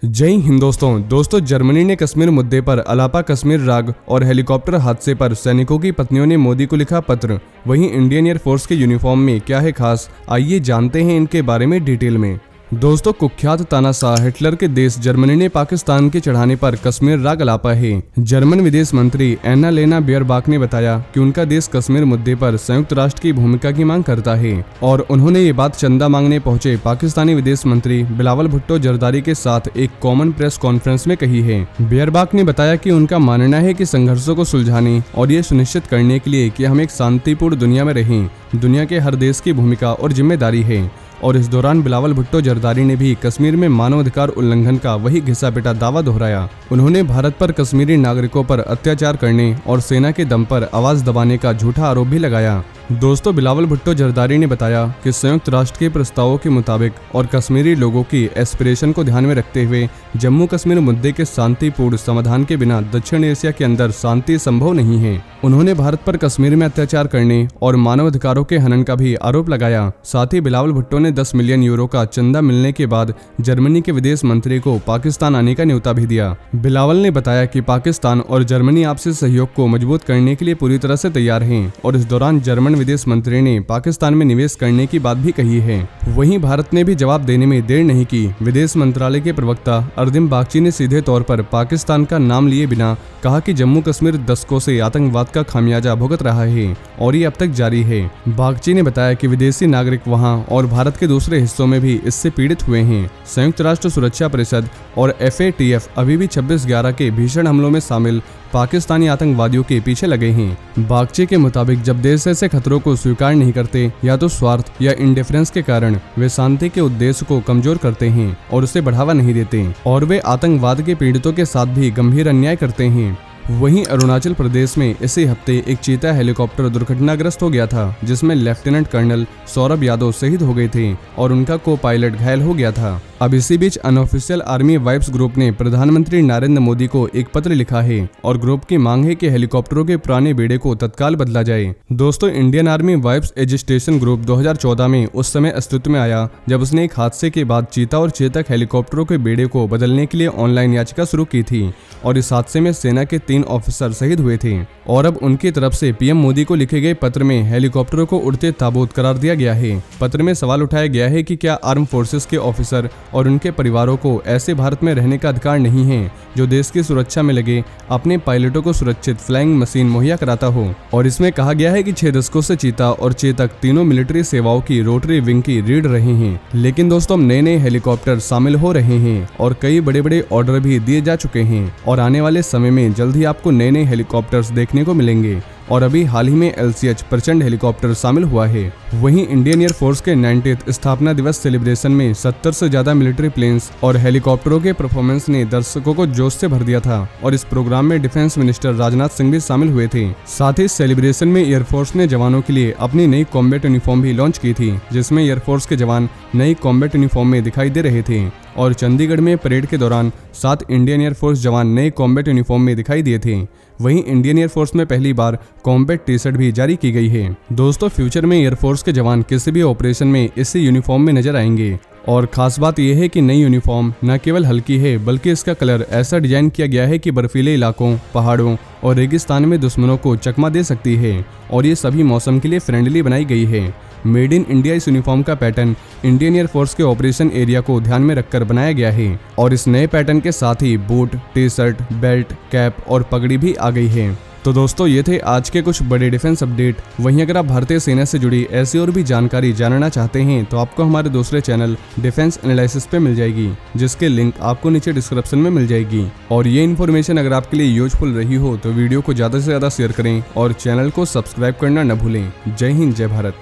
जय हिंद दोस्तों जर्मनी ने कश्मीर मुद्दे पर अलापा कश्मीर राग और हेलीकॉप्टर हादसे पर सैनिकों की पत्नियों ने मोदी को लिखा पत्र। वहीं इंडियन एयरफोर्स के यूनिफॉर्म में क्या है खास, आइए जानते हैं इनके बारे में डिटेल में। दोस्तों, कुख्यात तानाशाह हिटलर के देश जर्मनी ने पाकिस्तान के चढ़ाने पर कश्मीर राग अलापा है। जर्मन विदेश मंत्री एनालेना बेयरबाक ने बताया कि उनका देश कश्मीर मुद्दे पर संयुक्त राष्ट्र की भूमिका की मांग करता है और उन्होंने ये बात चंदा मांगने पहुंचे पाकिस्तानी विदेश मंत्री बिलावल भुट्टो जरदारी के साथ एक कॉमन प्रेस कॉन्फ्रेंस में कही है। बेयरबाक ने बताया कि उनका मानना है कि संघर्षों को सुलझाने और ये सुनिश्चित करने के लिए कि हम एक शांतिपूर्ण दुनिया में रहें, दुनिया के हर देश की भूमिका और जिम्मेदारी है। और इस दौरान बिलावल भुट्टो जरदारी ने भी कश्मीर में मानवाधिकार उल्लंघन का वही घिसा पिटा दावा दोहराया। उन्होंने भारत पर कश्मीरी नागरिकों पर अत्याचार करने और सेना के दम पर आवाज दबाने का झूठा आरोप भी लगाया। दोस्तों, बिलावल भुट्टो जरदारी ने बताया कि संयुक्त राष्ट्र के प्रस्तावों के मुताबिक और कश्मीरी लोगों की एस्पिरेशन को ध्यान में रखते हुए जम्मू कश्मीर मुद्दे के शांतिपूर्ण समाधान के बिना दक्षिण एशिया के अंदर शांति संभव नहीं है। उन्होंने भारत पर कश्मीर में अत्याचार करने और मानवाधिकारों के हनन का भी आरोप लगाया। साथ ही बिलावल भुट्टो ने 10 मिलियन यूरो का चंदा मिलने के बाद जर्मनी के विदेश मंत्री को पाकिस्तान आने का न्योता भी दिया। बिलावल ने बताया कि पाकिस्तान और जर्मनी आपसी सहयोग को मजबूत करने के लिए पूरी तरह से तैयार हैं और इस दौरान जर्मन विदेश मंत्री ने पाकिस्तान में निवेश करने की बात भी कही है। वहीं भारत ने भी जवाब देने में देर नहीं की। विदेश मंत्रालय के प्रवक्ता अर्दिम बागची ने सीधे तौर पर पाकिस्तान का नाम लिए बिना कहा कि जम्मू कश्मीर दशकों से आतंकवाद का खामियाजा भुगत रहा है और ये अब तक जारी है। बागची ने बताया कि विदेशी नागरिक वहां और भारत के दूसरे हिस्सों में भी इससे पीड़ित हुए हैं। संयुक्त राष्ट्र सुरक्षा परिषद और FATF अभी भी 26/11 के भीषण हमलों में शामिल पाकिस्तानी आतंकवादियों के पीछे लगे हैं। बागची के मुताबिक जब देश ऐसे खतरों को स्वीकार नहीं करते या तो स्वार्थ या इंडिफरेंस के कारण वे शांति के उद्देश्य को कमजोर करते हैं और उसे बढ़ावा नहीं देते और वे आतंकवाद के पीड़ितों के साथ भी गंभीर अन्याय करते हैं। वहीं अरुणाचल प्रदेश में इसी हफ्ते एक चीता हेलीकॉप्टर दुर्घटनाग्रस्त हो गया था जिसमें लेफ्टिनेंट कर्नल सौरभ यादव शहीद हो गए थे और उनका को पायलट घायल हो गया था। अब इसी बीच अनऑफिशियल आर्मी वाइफ्स ग्रुप ने प्रधानमंत्री नरेंद्र मोदी को एक पत्र लिखा है और ग्रुप की मांग है कि हेलीकॉप्टरों के पुराने बेड़े को तत्काल बदला जाए। दोस्तों, Indian army wives agitation group 2014 में उस समय अस्तित्व में आया जब उसने एक हादसे के बाद चीता और चेतक हेलीकॉप्टरों के बेड़े को बदलने के लिए ऑनलाइन याचिका शुरू की थी और इस हादसे में सेना के 3 ऑफिसर शहीद हुए थे और अब उनकी तरफ से PM मोदी को लिखे गए पत्र में हेलीकॉप्टरों को उड़ते ताबूत करार दिया गया है। पत्र में सवाल उठाया गया है कि क्या आर्म फोर्सेस के ऑफिसर और उनके परिवारों को ऐसे भारत में रहने का अधिकार नहीं है जो देश की सुरक्षा में लगे अपने पायलटों को सुरक्षित फ्लाइंग मशीन मुहैया कराता हो। और इसमें कहा गया है कि 6 दशकों से चीता और चेतक तीनों मिलिट्री सेवाओं की रोटरी विंग की रीढ़ रहे हैं। लेकिन दोस्तों, नए हेलीकॉप्टर शामिल हो रहे हैं और कई बड़े ऑर्डर भी दिए जा चुके हैं और आने वाले समय में जल्द ही आपको नए हेलीकॉप्टर्स देखने को मिलेंगे और अभी हाल ही में LCH प्रचंड हेलीकॉप्टर शामिल हुआ है। वहीं इंडियन एयरफोर्स के 90th स्थापना दिवस सेलिब्रेशन में 70 से ज्यादा मिलिट्री प्लेन्स और हेलीकॉप्टरों के परफॉर्मेंस ने दर्शकों को जोश से भर दिया था और इस प्रोग्राम में डिफेंस मिनिस्टर राजनाथ सिंह भी शामिल हुए थे। साथ ही सेलिब्रेशन में एयरफोर्स ने जवानों के लिए अपनी नई कॉम्बैट यूनिफॉर्म भी लॉन्च की थी जिसमें एयरफोर्स के जवान नई कॉम्बैट यूनिफॉर्म में दिखाई दे रहे थे और चंडीगढ़ में परेड के दौरान 7 इंडियन एयरफोर्स जवान नए कॉम्बैट यूनिफॉर्म में दिखाई दिए थे। वहीं इंडियन एयरफोर्स में पहली बार कॉम्बैट टी-शर्ट भी जारी की गई है। दोस्तों, फ्यूचर में एयरफोर्स के जवान किसी भी ऑपरेशन में इसी यूनिफॉर्म में नजर आएंगे और खास बात यह है कि नई यूनिफॉर्म न केवल हल्की है बल्कि इसका कलर ऐसा डिजाइन किया गया है कि बर्फीले इलाकों, पहाड़ों और रेगिस्तान में दुश्मनों को चकमा दे सकती है और ये सभी मौसम के लिए फ्रेंडली बनाई गई है। मेड इन इंडिया इस यूनिफॉर्म का पैटर्न इंडियन एयरफोर्स के ऑपरेशन एरिया को ध्यान में रखकर बनाया गया है और इस नए पैटर्न के साथ ही बूट, टी-शर्ट, बेल्ट, कैप और पगड़ी भी आ गई है। तो दोस्तों, ये थे आज के कुछ बड़े डिफेंस अपडेट। वहीं अगर आप भारतीय सेना से जुड़ी ऐसी और भी जानकारी जानना चाहते हैं तो आपको हमारे दूसरे चैनल डिफेंस एनालिसिस पे मिल जाएगी जिसके लिंक आपको नीचे डिस्क्रिप्शन में मिल जाएगी। और ये इन्फॉर्मेशन अगर आपके लिए यूजफुल रही हो तो वीडियो को ज़्यादा से ज़्यादा शेयर करें और चैनल को सब्सक्राइब करना न भूलें। जय हिंद, जय भारत।